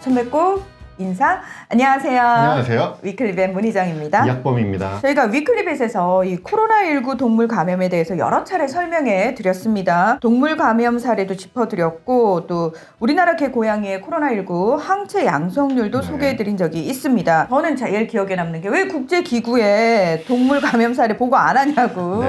처음 뵙고 인사. 안녕하세요. 안녕하세요. 위클리벳 문희정입니다. 이학범입니다. 저희가 위클리벳에서 이 코로나19 동물 감염에 대해서 여러 차례 설명해 드렸습니다. 동물 감염 사례도 짚어드렸고 또 우리나라 개 고양이의 코로나19 항체 양성률도 소개해 드린 적이 있습니다. 저는 제일 기억에 남는 게 왜 국제기구에 동물 감염 사례 보고 안 하냐고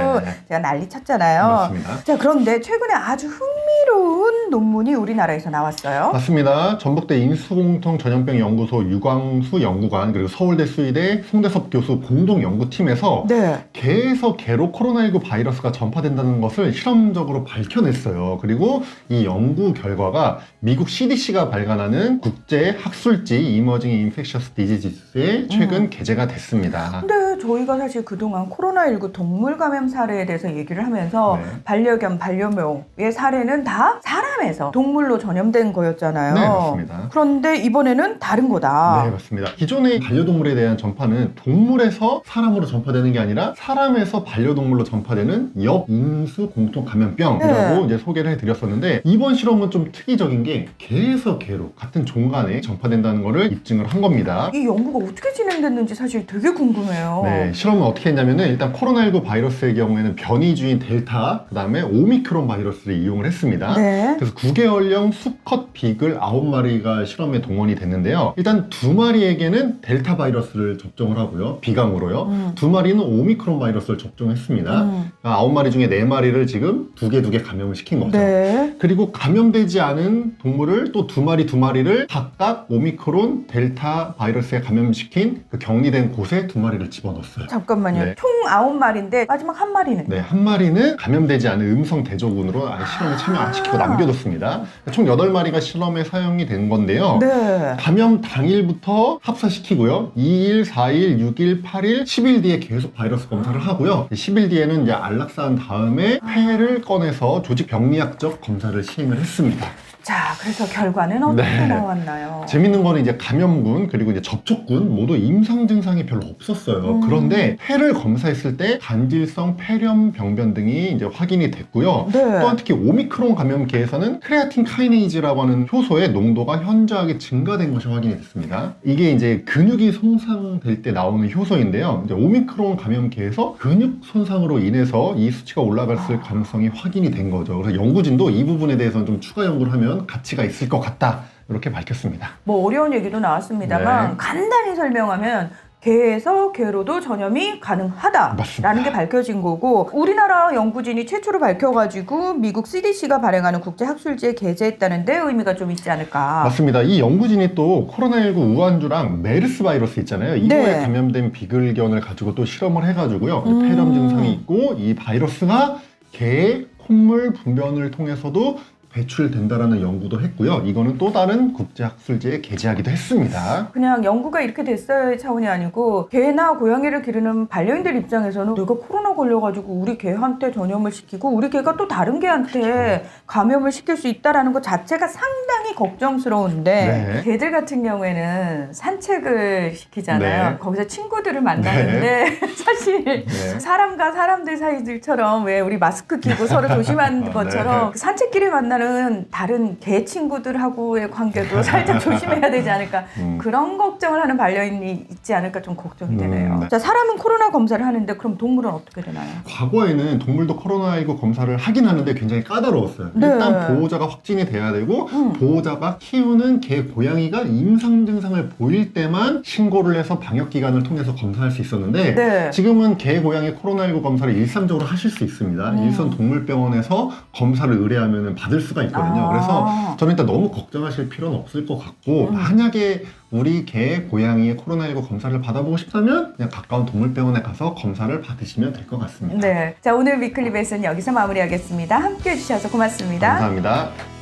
제가 난리 쳤잖아요. 맞습니다. 자, 그런데 최근에 아주 흥미로운 논문이 우리나라에서 나왔어요. 맞습니다. 전북대 인수공통 전염병 연구소 유광수 연구관 그리고 서울대 수의대 송대섭 교수 공동 연구팀에서 개에서 개로 코로나19 바이러스가 전파된다는 것을 실험적으로 밝혀냈어요. 그리고 이 연구 결과가 미국 CDC가 발간하는 국제 학술지 이머징 인펙셔스 디지지스에 최근 게재가 됐습니다. 근데 저희가 사실 그동안 코로나19 동물 감염 사례에 대해서 얘기를 하면서 반려견, 반려묘의 사례는 다 사람에서 동물로 전염된 거였잖아요. 네, 맞습니다. 그런데 이번에는 다른 거다. 네, 맞습니다. 기존의 반려동물에 대한 전파는 동물에서 사람으로 전파되는 게 아니라 사람에서 반려동물로 전파되는 역인수 공통 감염병이라고 이제 소개를 해드렸었는데, 이번 실험은 좀 특이적인 게 개에서 개로 같은 종 간에 전파된다는 것을 입증을 한 겁니다. 이 연구가 어떻게 진행됐는지 사실 되게 궁금해요. 네, 실험은 어떻게 했냐면은 일단 코로나19 바이러스의 경우에는 변이주인 델타, 그 다음에 오미크론 바이러스를 이용을 했습니다. 그래서 9개월령 수컷 비글 9마리가 실험에 동원이 됐는데요. 일단 2마리에게는 델타 바이러스를 접종을 하고요. 비강으로요. 2마리는 오미크론 바이러스를 접종했습니다. 그러니까 9마리 중에 4마리를 지금 두 개 감염을 시킨 거죠. 그리고 감염되지 않은 동물을 또 2마리를 각각 오미크론, 델타 바이러스에 감염시킨 그 격리된 곳에 2마리를 집어넣었어요. 잠깐만요. 총 9마리인데 마지막 1마리는? 네, 1마리는 감염되지 않은 음성 대조군으로 아예 실험에 참여 안 시키고 남겨뒀습니다. 총 8마리가 실험에 사용이 된 건데요. 감염 당일부터 합사시키고요. 2일, 4일, 6일, 8일, 10일 뒤에 계속 바이러스 검사를 하고요. 10일 뒤에는 이제 안락사한 다음에 폐를 꺼내서 조직 병리학적 검사를 시행을 했습니다. 자, 그래서 결과는 어떻게 나왔나요? 재밌는 거는 이제 감염군 그리고 이제 접촉군 모두 임상 증상이 별로 없었어요. 그런데 폐를 검사했을 때 간질성 폐렴 병변 등이 이제 확인이 됐고요. 또한 특히 오미크론 감염계에서는 크레아틴 카이네이즈라고 하는 효소의 농도가 현저하게 증가된 것이 확인이 됐습니다. 이게 이제 근육이 손상될 때 나오는 효소인데요. 이제 오미크론 감염계에서 근육 손상으로 인해서 이 수치가 올라갔을 가능성이 확인이 된 거죠. 그래서 연구진도 이 부분에 대해서는 좀 추가 연구를 하면 가치가 있을 것 같다, 이렇게 밝혔습니다. 뭐 어려운 얘기도 나왔습니다만 간단히 설명하면 개에서 개로도 전염이 가능하다라는 게 밝혀진 거고, 우리나라 연구진이 최초로 밝혀가지고 미국 CDC가 발행하는 국제학술지에 게재했다는데 의미가 좀 있지 않을까. 맞습니다. 이 연구진이 또 코로나19 우한주랑 메르스 바이러스 있잖아요. 이거에 감염된 비글견을 가지고 또 실험을 해가지고요. 폐렴 증상이 있고 이 바이러스가 개의 콧물 분변을 통해서도 배출된다라는 연구도 했고요. 이거는 또 다른 국제학술지에 게재하기도 했습니다. 그냥 연구가 이렇게 됐어요의 차원이 아니고, 개나 고양이를 기르는 반려인들 입장에서는 내가 코로나 걸려가지고 우리 개한테 전염을 시키고 우리 개가 또 다른 개한테 감염을 시킬 수 있다는 것 자체가 상당히 걱정스러운데, 개들 같은 경우에는 산책을 시키잖아요. 거기서 친구들을 만나는데 사실 사람과 사람들 사이들처럼 왜 우리 마스크 끼고 서로 조심하는 것처럼 산책길에 만나는 다른 개 친구들하고의 관계도 살짝 조심해야 되지 않을까. 그런 걱정을 하는 반려인이 있지 않을까 좀 걱정이 되네요. 자, 사람은 코로나 검사를 하는데 그럼 동물은 어떻게 되나요? 과거에는 동물도 코로나19 검사를 하긴 하는데 굉장히 까다로웠어요. 일단 보호자가 확진이 돼야 되고 보호자가 키우는 개, 고양이가 임상 증상을 보일 때만 신고를 해서 방역기관을 통해서 검사할 수 있었는데 지금은 개, 고양이 코로나19 검사를 일상적으로 하실 수 있습니다. 일선 동물병원에서 검사를 의뢰하면 받을 수가 있거든요. 그래서 저는 일단 너무 걱정하실 필요는 없을 것 같고, 만약에 우리 개, 고양이의 코로나19 검사를 받아보고 싶다면 그냥 가까운 동물병원에 가서 검사를 받으시면 될 것 같습니다. 자, 오늘 위클리벳은 여기서 마무리하겠습니다. 함께 해주셔서 고맙습니다. 감사합니다.